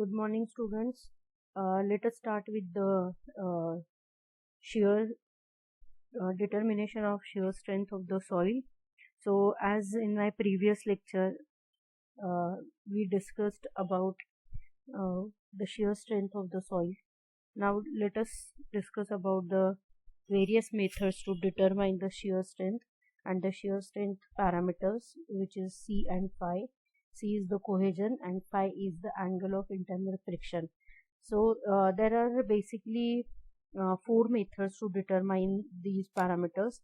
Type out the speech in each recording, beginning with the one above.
Good morning, students. Let us start with the shear determination of shear strength of the soil. So, as in my previous lecture, we discussed about the shear strength of the soil. Now, let us discuss about the various methods to determine the shear strength and the shear strength parameters, which is C and phi. C is the cohesion and phi is the angle of internal friction. So there are basically four methods to determine these parameters: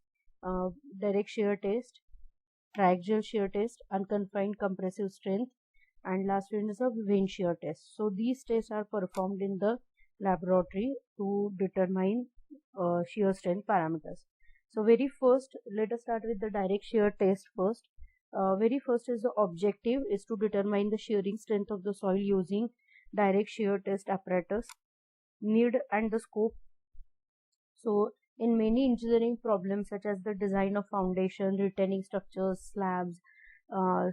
direct shear test, triaxial shear test, unconfined compressive strength, and last one is a vane shear test. So these tests are performed in the laboratory to determine shear strength parameters. So very first, let us start with the direct shear test first. Very first is the objective is to determine the shearing strength of the soil using direct shear test apparatus. Need and the scope. So in many engineering problems such as the design of foundation, retaining structures, slabs,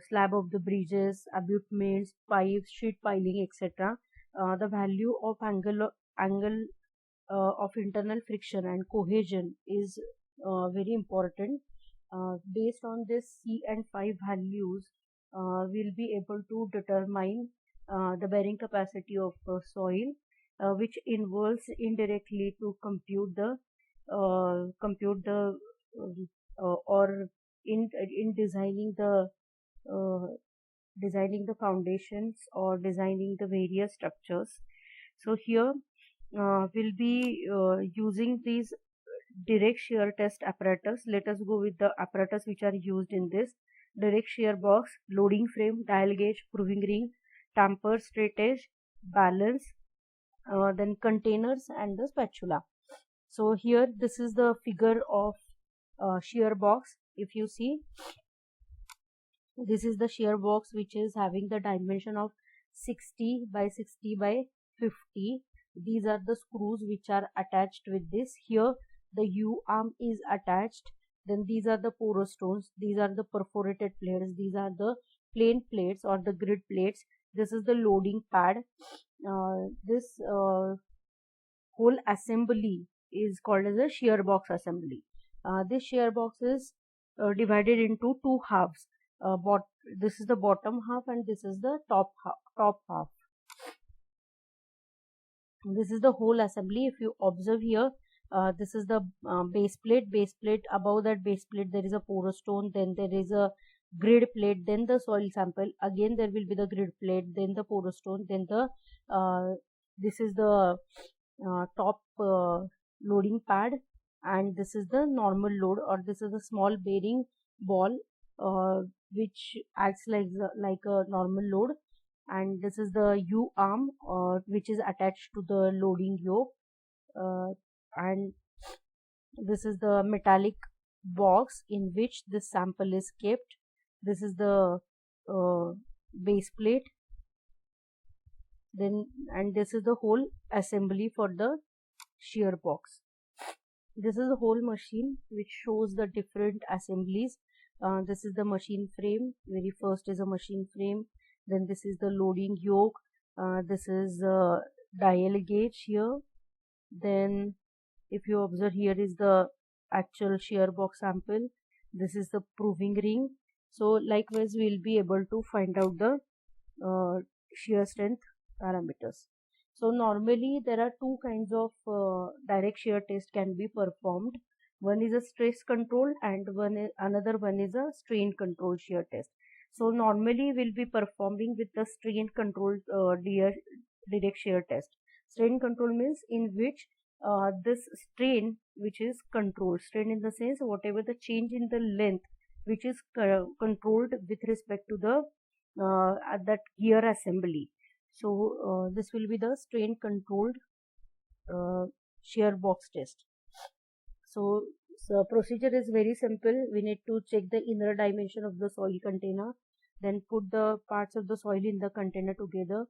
slab of the bridges, abutments, pipes, sheet piling, etc. The value of angle of internal friction and cohesion is very important. Based on this C and phi values, we'll be able to determine the bearing capacity of soil, which involves indirectly to compute the or in designing the foundations or designing the various structures. So here we'll be using these direct shear test apparatus. Let us go with the apparatus which are used in this: direct shear box, loading frame, dial gauge, proving ring, tamper, straight edge, balance, then containers and the spatula. So here this is the figure of shear box. If you see, this is the shear box which is having the dimension of 60 by 60 by 50. These are the screws which are attached with this. Here the U arm is attached. Then these are the porous stones. These are the perforated plates. These are the plain plates or the grid plates. This is the loading pad. This whole assembly is called as a shear box assembly. This shear box is divided into two halves. This is the bottom half and this is the top half. This is the whole assembly. If you observe here, this is the base plate. Base plate, above that base plate there is a porous stone, then there is a grid plate, then the soil sample, again there will be the grid plate, then the porous stone, then the this is the top loading pad, and this is the normal load, or this is a small bearing ball which acts like a normal load, and this is the U arm which is attached to the loading yoke, and this is the metallic box in which this sample is kept. This is the base plate, then, and this is the whole assembly for the shear box. This is the whole machine which shows the different assemblies. This is the machine frame. Very first is a machine frame, then this is the loading yoke, this is dial gauge here, then if you observe, here is the actual shear box sample, this is the proving ring. So likewise we will be able to find out the shear strength parameters. So normally there are two kinds of direct shear test can be performed. One is a stress control and another one is a strain control shear test. So normally we'll be performing with the strain controlled direct shear test. Strain control means in which this strain which is controlled, strain in the sense whatever the change in the length which is controlled with respect to the that gear assembly. So this will be the strain controlled shear box test. So procedure is very simple. We need to check the inner dimension of the soil container, then put the parts of the soil in the container together,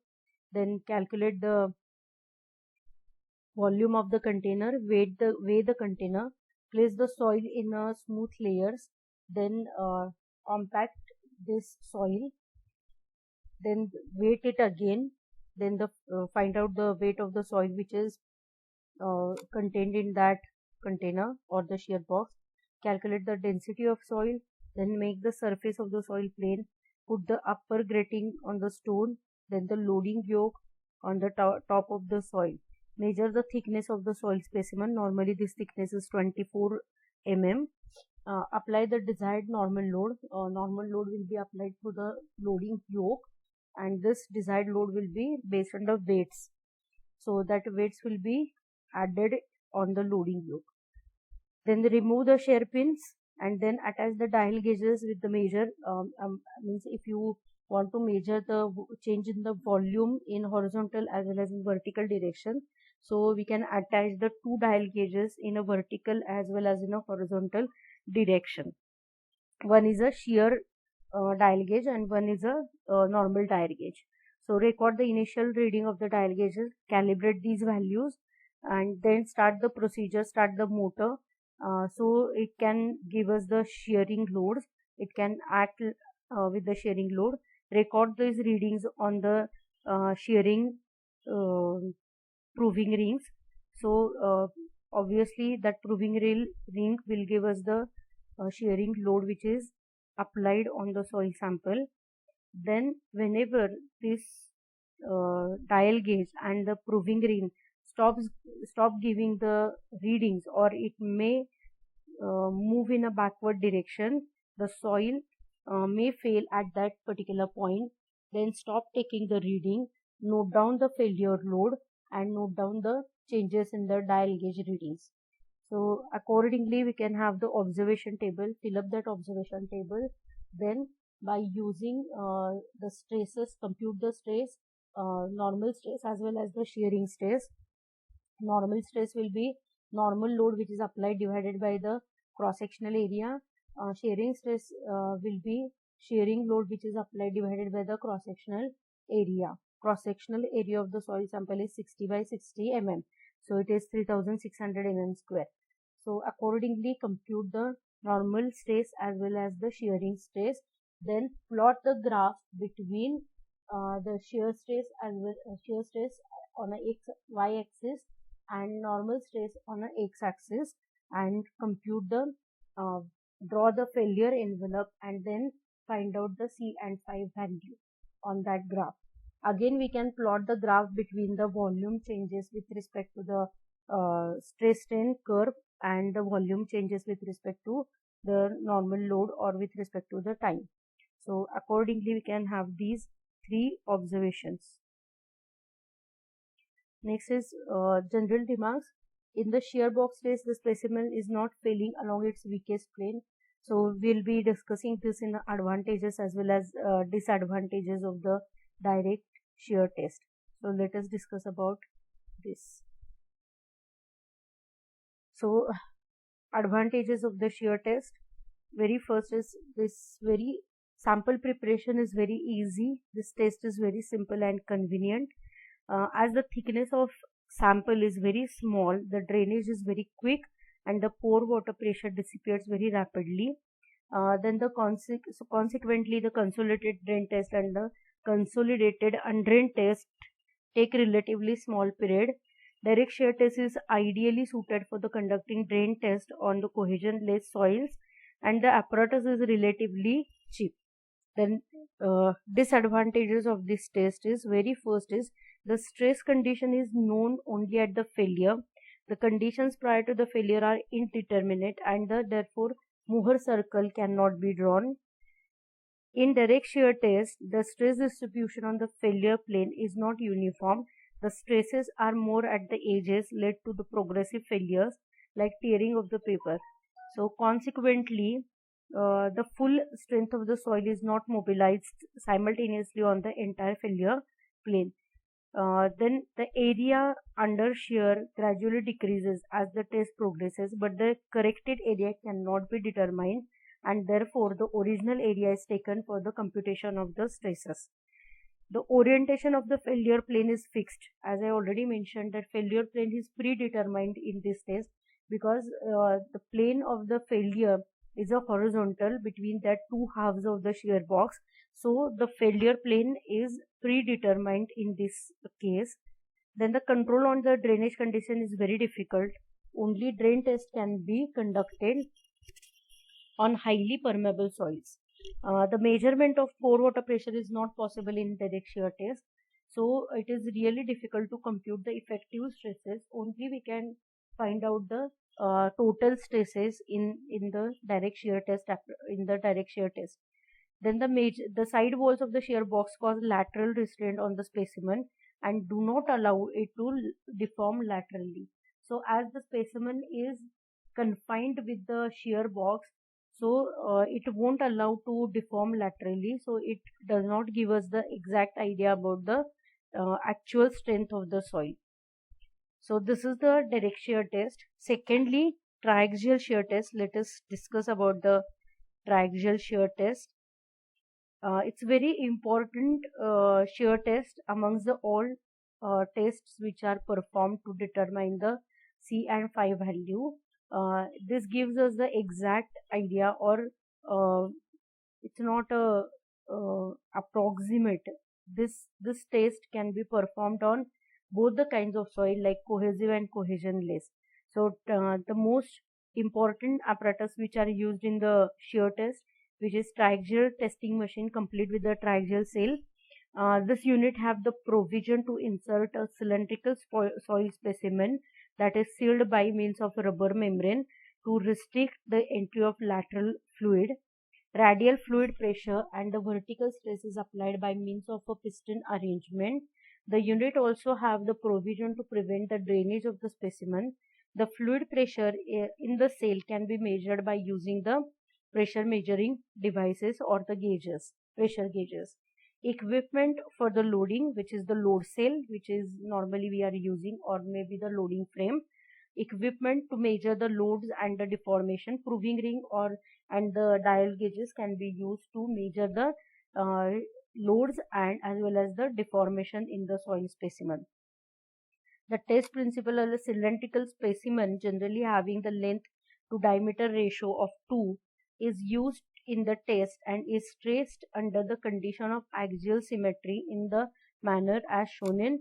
then calculate the volume of the container, weigh the container, place the soil in a smooth layers, then compact this soil, then weight it again, then the find out the weight of the soil which is contained in that container or the shear box, calculate the density of soil, then make the surface of the soil plane, put the upper gratting on the stone, then the loading yoke on the top of the soil. Measure the thickness of the soil specimen. Normally this thickness is 24 mm. Apply the desired normal load. Normal load will be applied to the loading yoke, and this desired load will be based on the weights. So that weights will be added on the loading yoke. Then remove the shear pins and then attach the dial gauges with the measure. Means if you want to measure the change in the volume in horizontal as well as in vertical direction, so we can attach the two dial gauges in a vertical as well as in a horizontal direction. One is a shear dial gauge and one is a normal dial gauge. So record the initial reading of the dial gauges, calibrate these values, and then start the procedure, start the motor. So it can give us the shearing loads. It can act with the shearing load. Record these readings on the shearing proving rings. So obviously that proving ring will give us the shearing load which is applied on the soil sample. Then whenever this dial gauge and the proving ring stop giving the readings, or it may move in a backward direction, the soil may fail at that particular point. Then stop taking the reading, note down the failure load and note down the changes in the dial gauge readings. So accordingly we can have the observation table, fill up that observation table. Then by using the stresses, compute the stress, normal stress as well as the shearing stress. Normal stress will be normal load which is applied divided by the cross sectional area. Shearing stress will be shearing load which is applied divided by the cross sectional area. Cross sectional area of the soil sample is 60 by 60 mm. So it is 3600 mm square. So accordingly compute the normal stress as well as the shearing stress. Then plot the graph between the shear stress as well shear stress on a y axis and normal stress on a x axis, and compute the draw the failure envelope and then find out the C and phi value on that graph. Again we can plot the graph between the volume changes with respect to the stress strain curve and the volume changes with respect to the normal load or with respect to the time. So accordingly we can have these three observations. Next is general remarks. In the shear box case, the specimen is not failing along its weakest plane. So we'll be discussing this in advantages as well as disadvantages of the direct shear test. So let us discuss about this. So advantages of the shear test. Very first is this very sample preparation is very easy. This test is very simple and convenient. As the thickness of sample is very small, the drainage is very quick and the pore water pressure disappears very rapidly. Then the consequently the consolidated drain test and the consolidated undrained test take relatively small period. Direct shear test is ideally suited for the conducting drain test on the cohesion-less soils, and the apparatus is relatively cheap. Then disadvantages of this test is, very first is the stress condition is known only at the failure. The conditions prior to the failure are indeterminate and therefore Mohr circle cannot be drawn. In direct shear test, the stress distribution on the failure plane is not uniform. The stresses are more at the edges, led to the progressive failures like tearing of the paper. So consequently, the full strength of the soil is not mobilized simultaneously on the entire failure plane. Then the area under shear gradually decreases as the test progresses, but the corrected area cannot be determined and therefore the original area is taken for the computation of the stresses. The orientation of the failure plane is fixed. As I already mentioned, that failure plane is predetermined in this test because the plane of the failure is a horizontal between that two halves of the shear box. So the failure plane is predetermined in this case. Then the control on the drainage condition is very difficult. Only drain test can be conducted on highly permeable soils. The measurement of pore water pressure is not possible in direct shear test. So it is really difficult to compute the effective stresses. Only we can find out the total stresses in the direct shear test Then the side walls of the shear box cause lateral restraint on the specimen and do not allow it to deform laterally. So as the specimen is confined with the shear box, so it won't allow to deform laterally. So it does not give us the exact idea about the actual strength of the soil. So this is the direct shear test. Secondly, triaxial shear test. Let us discuss about the triaxial shear test. It's very important shear test amongst the all tests which are performed to determine the C and phi value. This gives us the exact idea, or it's not a approximate. This test can be performed on both the kinds of soil like cohesive and cohesionless. So the most important apparatus which are used in the shear test, which is triaxial testing machine complete with the triaxial sail. This unit have the provision to insert a cylindrical soil specimen that is sealed by means of a rubber membrane to restrict the entry of lateral fluid. Radial fluid pressure and the vertical stress is applied by means of a piston arrangement. The unit also have the provision to prevent the drainage of the specimen. The fluid pressure in the sail can be measured by using the pressure measuring devices or the pressure gauges. Equipment for the loading, which is the load sail, which is normally we are using, or maybe the loading frame. Equipment to measure the loads and the deformation. Proving ring and the dial gauges can be used to measure the loads and as well as the deformation in the soil specimen. The test principle of a cylindrical specimen generally having the length to diameter ratio of 2 is used in the test and is traced under the condition of axial symmetry in the manner as shown in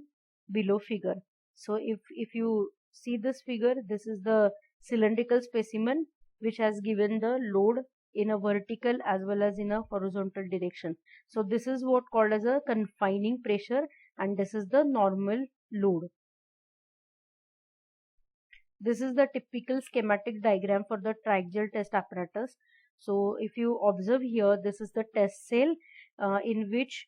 below figure. So if you see this figure, this is the cylindrical specimen which has given the load in a vertical as well as in a horizontal direction. So this is what called as a confining pressure, and this is the normal load. This is the typical schematic diagram for the triaxial test apparatus. So if you observe here, this is the test cell in which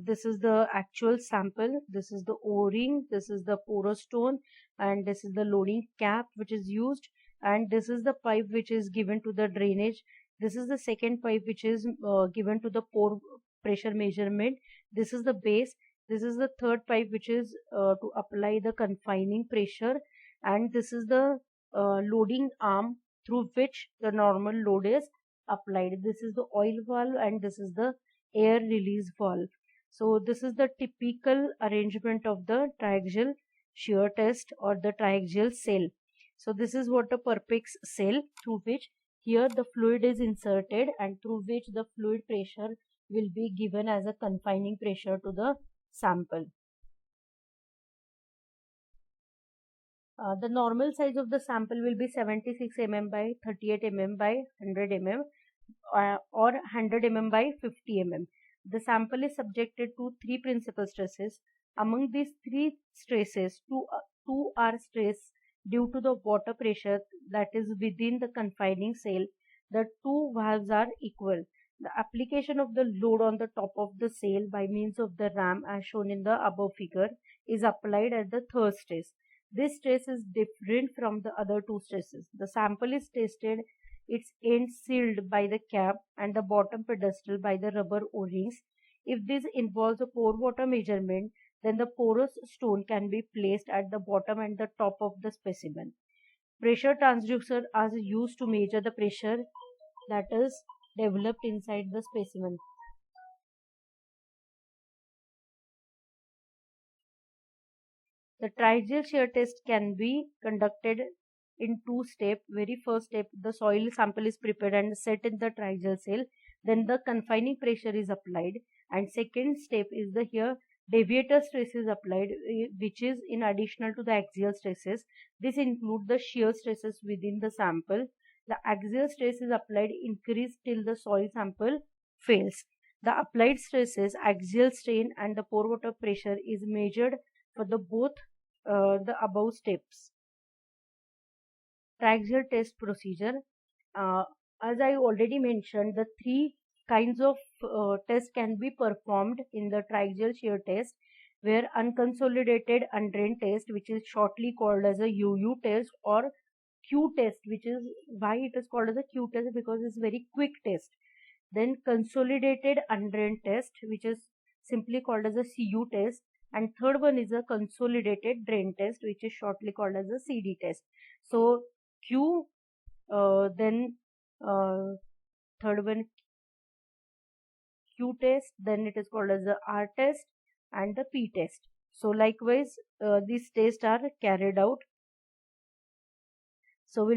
this is the actual sample, this is the O-ring, this is the porous stone, and this is the loading cap which is used, and this is the pipe which is given to the drainage. This is the second pipe which is given to the pore pressure measurement. This is the base. This is the third pipe which is to apply the confining pressure, and this is the loading arm through which the normal load is applied. This is the oil valve and this is the air release valve. So this is the typical arrangement of the triaxial shear test or the triaxial cell. So this is what a Perpix cell, through which here the fluid is inserted and through which the fluid pressure will be given as a confining pressure to the sample. The normal size of the sample will be 76 mm by 38 mm by 100 mm or 100 mm by 50 mm. The sample is subjected to three principal stresses. Among these three stresses, two are stress due to the water pressure that is within the confining sail. The two valves are equal. The application of the load on the top of the sail by means of the ram as shown in the above figure is applied at the third stress. This stress is different from the other two stresses. The sample is tested, its end sealed by the cap and the bottom pedestal by the rubber O-rings. If this involves a pore water measurement, then the porous stone can be placed at the bottom and the top of the specimen. Pressure transducers are used to measure the pressure that is developed inside the specimen. The triaxial shear test can be conducted in two steps. Very first step, the soil sample is prepared and set in the triaxial cell. Then the confining pressure is applied. And second step is the here deviator stress is applied, which is in additional to the axial stresses. This includes the shear stresses within the sample. The axial stress is applied increase till the soil sample fails. The applied stresses, axial strain and the pore water pressure is measured for the both the above steps. Triaxial test procedure. As I already mentioned, the three kinds of tests can be performed in the triaxial shear test, where unconsolidated undrained test, which is shortly called as a UU test, or Q test, which is why it is called as a Q test, because it's very quick test. Then consolidated undrained test, which is simply called as a CU test, and third one is a consolidated drain test, which is shortly called as a CD test. So Q, then third one Q test, then it is called as the R test and the P test. So likewise, these tests are carried out. So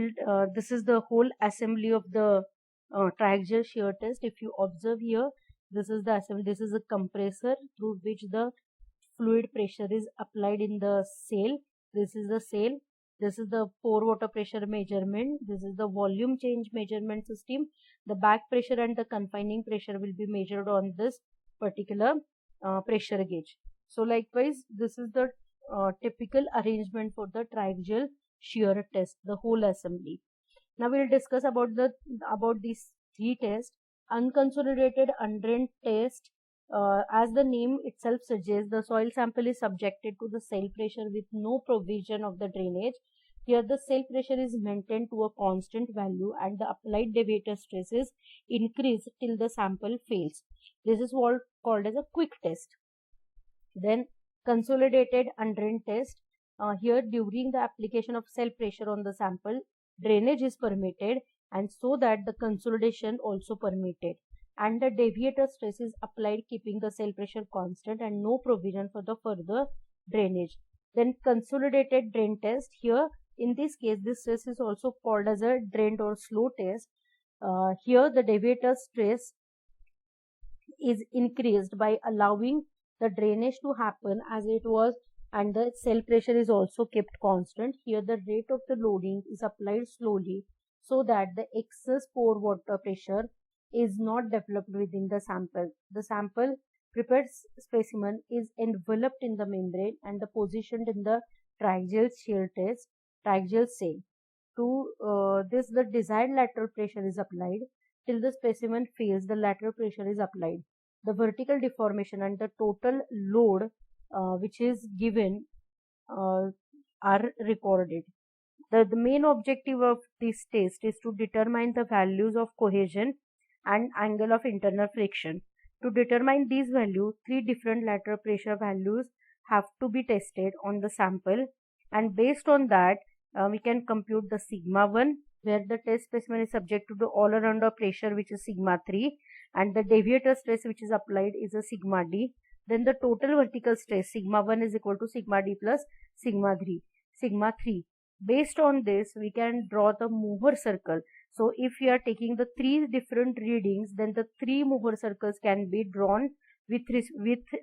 this is the whole assembly of the triaxial shear test. If you observe here, this is the assembly. This is a compressor through which the fluid pressure is applied in the cell. This is the cell. This is the pore water pressure measurement. This is the volume change measurement system. The back pressure and the confining pressure will be measured on this particular pressure gauge. So likewise, this is the typical arrangement for the triaxial shear test, the whole assembly. Now we will discuss about these three tests. Unconsolidated undrained test. As the name itself suggests, the soil sample is subjected to the cell pressure with no provision of the drainage. Here the cell pressure is maintained to a constant value and the applied deviator stress is increased till the sample fails. This is what called as a quick test. Then consolidated undrained test. Here during the application of cell pressure on the sample, drainage is permitted, and so that the consolidation also permitted, and the deviator stress is applied keeping the cell pressure constant and no provision for the further drainage. Then consolidated drain test. Here in this case, this stress is also called as a drained or slow test. Here the deviator stress is increased by allowing the drainage to happen as it was, and the cell pressure is also kept constant. Here the rate of the loading is applied slowly so that the excess pore water pressure is not developed within the sample. The sample prepared specimen is enveloped in the membrane and positioned in the triaxial shear test, triaxial cell. To this, the desired lateral pressure is applied. Till the specimen fails, the lateral pressure is applied. The vertical deformation and the total load which is given are recorded. The main objective of this test is to determine the values of cohesion and angle of internal friction. To determine these values, three different lateral pressure values have to be tested on the sample, and based on that we can compute the sigma 1, where the test specimen is subject to the all around pressure, which is sigma 3, and the deviator stress which is applied is a sigma d. Then the total vertical stress sigma 1 is equal to sigma d plus sigma 3. Based on this, we can draw the Mohr circle. So if we are taking the three different readings, then the three Mohr circles can be drawn with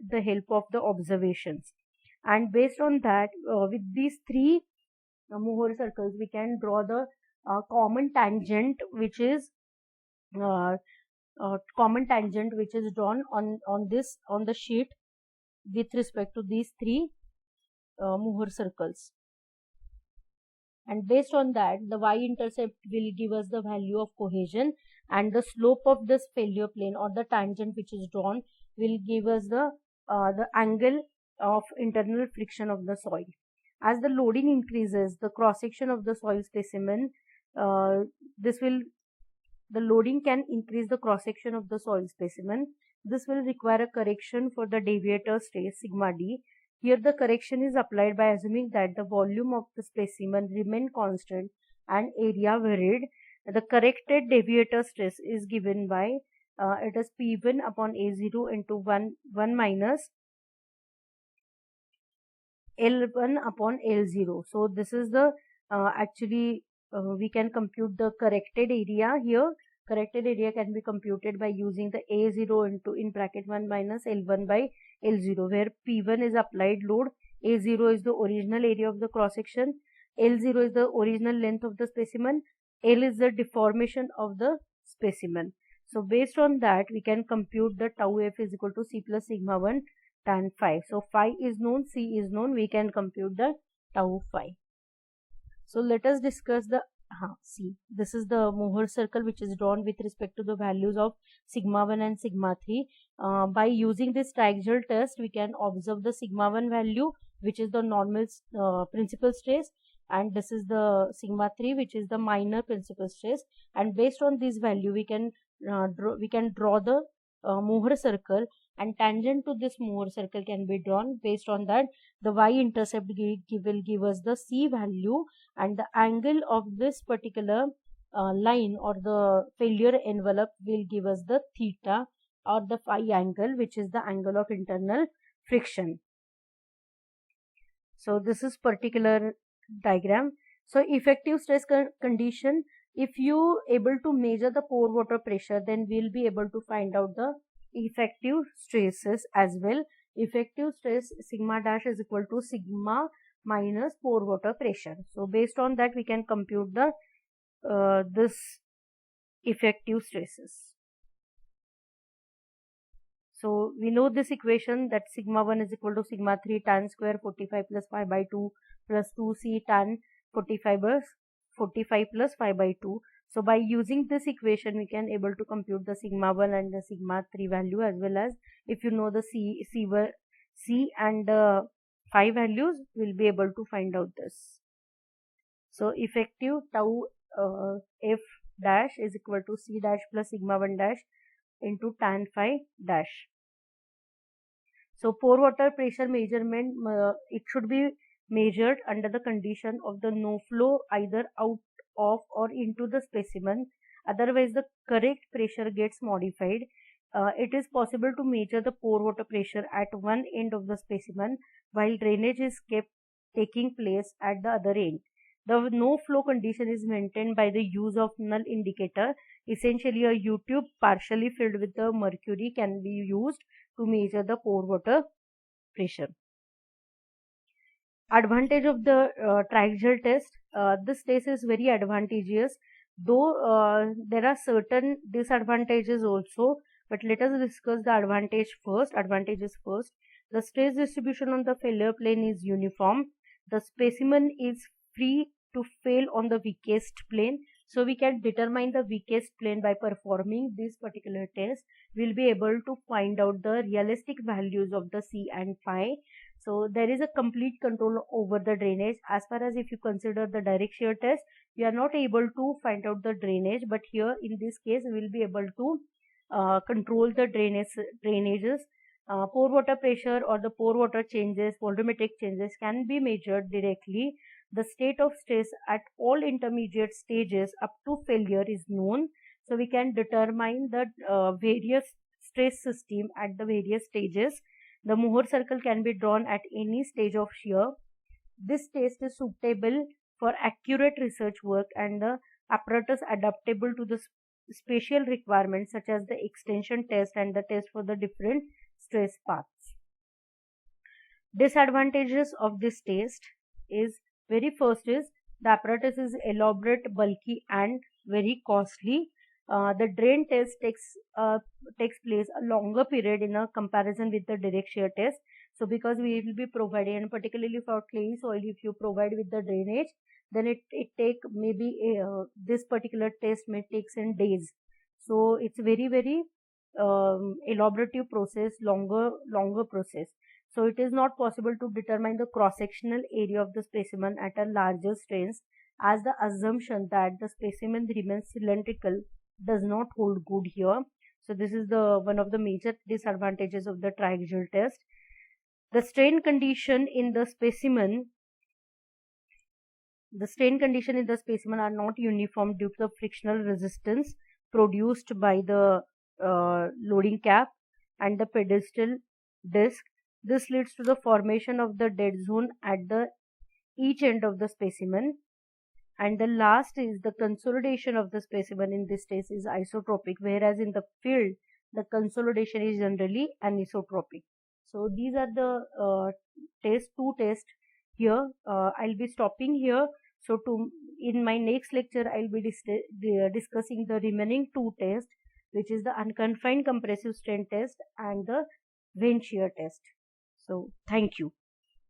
the help of the observations. And based on that, with these three Mohr circles, we can draw the common tangent, which is drawn on the sheet with respect to these three Mohr circles. And based on that, the y-intercept will give us the value of cohesion, and the slope of this failure plane or the tangent which is drawn will give us the angle of internal friction of the soil. As the loading increases, the cross section of the soil specimen, the loading can increase the cross section of the soil specimen. This will require a correction for the deviator stress sigma d. Here the correction is applied by assuming that the volume of the specimen remain constant and area varied. The corrected deviator stress is given by it is P1 upon A0 into 1 minus L1 upon L0. So this is the actually we can compute the corrected area here. Corrected area can be computed by using the A0 into in bracket 1 minus L1 by L0, where P1 is applied load, A0 is the original area of the cross section, L0 is the original length of the specimen, L is the deformation of the specimen. So based on that, we can compute the tau f is equal to C plus sigma 1 tan phi. So phi is known, C is known, we can compute the tau phi. So let us discuss the see, this is the Mohr circle which is drawn with respect to the values of sigma 1 and sigma 3. By using this triaxial test, we can observe the sigma 1 value, which is the normal principal stress, and this is the sigma 3, which is the minor principal stress. And based on this value, we can draw the Mohr circle, and tangent to this Mohr circle can be drawn. Based on that, the y-intercept will give us the C value, and the angle of this particular line or the failure envelope will give us the theta or the phi angle, which is the angle of internal friction. So this is particular diagram. So effective stress condition, if you able to measure the pore water pressure, then we'll be able to find out the effective stresses as well. Effective stress sigma dash is equal to sigma minus pore water pressure. So based on that, we can compute the this effective stresses. So we know this equation, that sigma 1 is equal to sigma 3 tan square 45 plus phi by 2 plus 2c tan 45 plus phi by 2. So by using this equation, we can able to compute the sigma 1 and the sigma 3 value, as well as if you know the C and phi values, we'll be able to find out this. So effective tau f dash is equal to C dash plus sigma 1 dash into tan phi dash. So pore water pressure measurement, it should be measured under the condition of the no flow either out of or into the specimen, otherwise the correct pressure gets modified. It is possible to measure the pore water pressure at one end of the specimen while drainage is kept taking place at the other end. The no flow condition is maintained by the use of null indicator. Essentially, a U-tube partially filled with the mercury can be used to measure the pore water pressure. Advantage of the triaxial test. This test is very advantageous, though there are certain disadvantages also, but let us discuss the advantages first. The stress distribution on the failure plane is uniform. The specimen is free to fail on the weakest plane. So we can determine the weakest plane by performing this particular test. We'll be able to find out the realistic values of the C and phi. So there is a complete control over the drainage. As far as if you consider the direct shear test, you are not able to find out the drainage, but here in this case we will be able to control the drainages. Pore water pressure or the pore water changes, volumetric changes can be measured directly. The state of stress at all intermediate stages up to failure is known. So we can determine the various stress system at the various stages. The Mohr circle can be drawn at any stage of shear. This test is suitable for accurate research work and the apparatus adaptable to the spatial requirements such as the extension test and the test for the different stress paths. Disadvantages of this test is, very first is the apparatus is elaborate, bulky and very costly. The drain test takes place a longer period in a comparison with the direct shear test. So because we will be providing, and particularly for clayey soil, if you provide with the drainage, then it take maybe this particular test may takes in days. So it's very elaborative process, longer process. So it is not possible to determine the cross-sectional area of the specimen at a larger strains, as the assumption that the specimen remains cylindrical does not hold good here. So this is the one of the major disadvantages of the triaxial test. The strain condition in the specimen are not uniform due to the frictional resistance produced by the loading cap and the pedestal disc. This leads to the formation of the dead zone at the each end of the specimen. And the last is the consolidation of the specimen in this test is isotropic, whereas in the field the consolidation is generally anisotropic. So these are the two tests here. I'll be stopping here. So in my next lecture I'll be discussing the remaining two tests, which is the unconfined compressive strain test and the vein shear test. So thank you.